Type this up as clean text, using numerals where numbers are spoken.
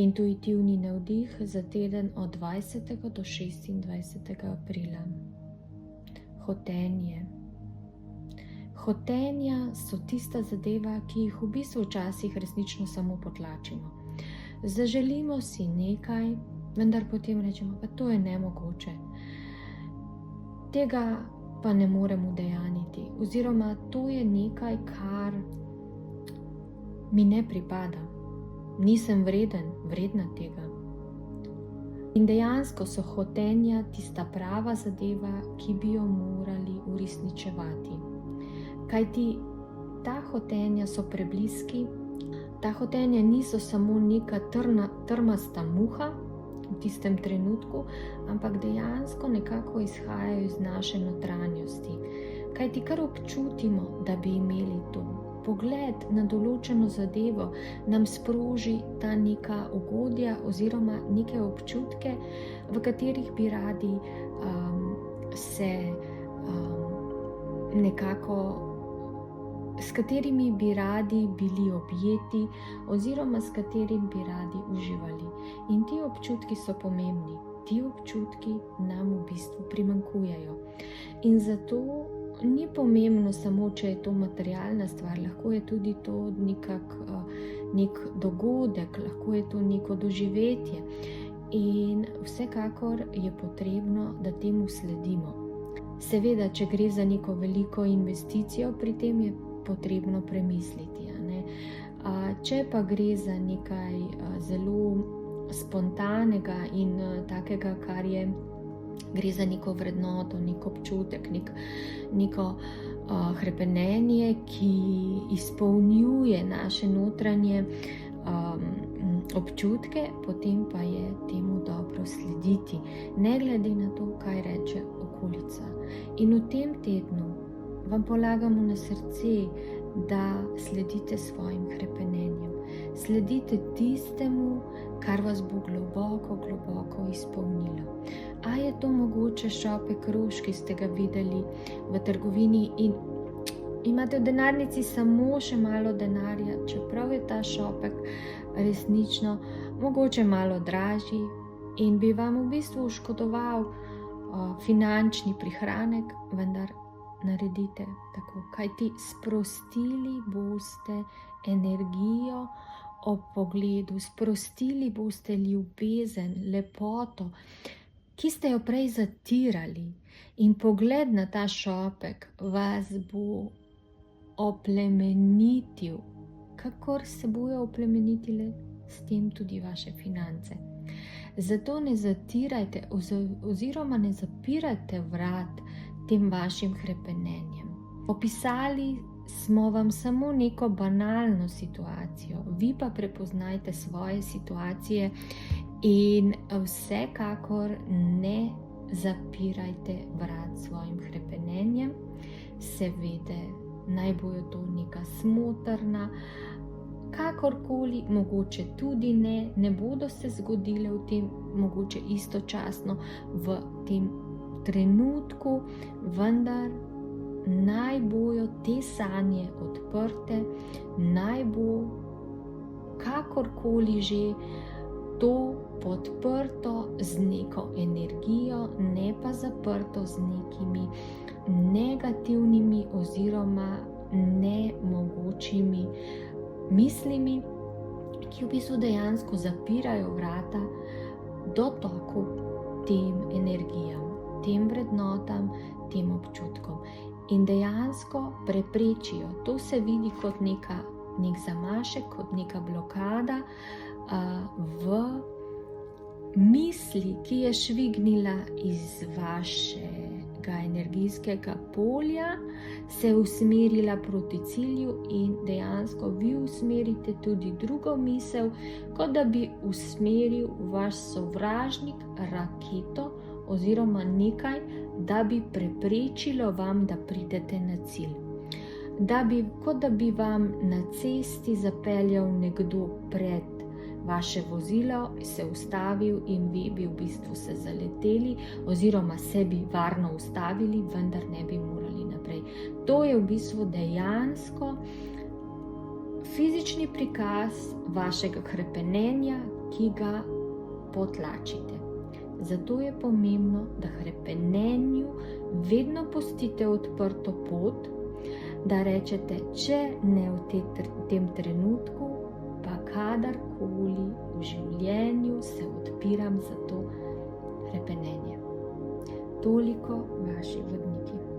Intuitivni navdih za teden od 20. do 26. aprila. Hotenje. Hotenja so tista zadeva, ki jih v bistvu včasih resnično samo potlačimo. Zaželimo si nekaj, vendar potem rečemo, pa to je nemogoče. Tega pa ne morem udejaniti, oziroma to je nekaj, kar mi ne pripada. Nisem vredna tega. In dejansko so hotenja tista prava zadeva, ki bi jo morali uresničevati. Kajti ta hotenja so prebliski, ta hotenja niso samo neka trmasta muha v tistem trenutku, ampak dejansko nekako izhajajo iz naše notranjosti. Kajti kar občutimo, da bi imeli to. Pogled na določeno zadevo nam sproži ta neka ugodja oziroma neke občutke, v katerih bi radi s katerimi bi radi bili objeti oziroma s katerimi bi radi uživali. In ti občutki so pomembni, ti občutki nam v bistvu primanjkujejo. In zato ni pomembno samo, če je to materialna stvar, lahko je tudi to nek dogodek, lahko je to neko doživetje. In vsekakor je potrebno, da temu sledimo. Seveda, če gre za neko veliko investicijo, pri tem je potrebno premisliti. Če pa gre za nekaj zelo spontanega in takega, kar je, gre za neko vrednoto, nek občutek, neko hrepenenje, ki izpolnjuje naše notranje občutke, potem pa je temu dobro slediti, ne glede na to, kaj reče okolica. In v tem tednu vam polagamo na srce, da sledite svojim hrepenenjem. Sledite tistemu, kar vas bo globoko, globoko izpolnilo. A je to mogoče šopek rož, ki ste ga videli v trgovini in imate v denarnici samo še malo denarja, čeprav je ta šopek resnično mogoče malo dražji in bi vam v bistvu škodoval finančni prihranek, vendar naredite tako, kajti sprostili boste energijo ob pogledu, sprostili boste ljubezen, lepoto, ki ste jo prej zatirali, in pogled na ta šopek vas bo oplemenitil, kakor se bojo oplemenitile s tem tudi vaše finance. Zato ne zatirajte oziroma ne zapirajte vrat tem vašim hrepenenjem. Opisali smo vam samo neko banalno situacijo, vi pa prepoznajte svoje situacije in vsekakor ne zapirajte vrat svojim hrepenenjem. Seveda, naj bojo to neka smotrna, kakorkoli, mogoče tudi ne bodo se zgodile v tem, mogoče istočasno v tem trenutku, vendar naj bojo te sanje odprte, naj bo kakorkoli že to podprto z neko energijo, ne pa zaprto z nekimi negativnimi oziroma nemogočimi mislimi, ki v bistvu dejansko zapirajo vrata dotoku tem energijam, tem vrednotam, tem občutkom in dejansko preprečijo. To se vidi kot nek zamašek, kot neka blokada v misli, ki je švignila iz vašega energijskega polja, se usmerila proti cilju in dejansko vi usmerite tudi drugo misel, kot da bi usmeril vaš sovražnik raketo oziroma nekaj, da bi preprečilo vam, da pridete na cilj. Kot da bi vam na cesti zapeljal nekdo pred vaše vozilo, se ustavil in vi bi v bistvu se zaleteli oziroma se bi varno ustavili, vendar ne bi morali naprej. To je v bistvu dejansko fizični prikaz vašega hrepenenja, ki ga potlačite. Zato je pomembno, da hrepenenju vedno pustite odprto pot, da rečete, če ne v tem trenutku, pa kadarkoli v življenju se odpiram za to hrepenenje. Toliko vaši vodniki.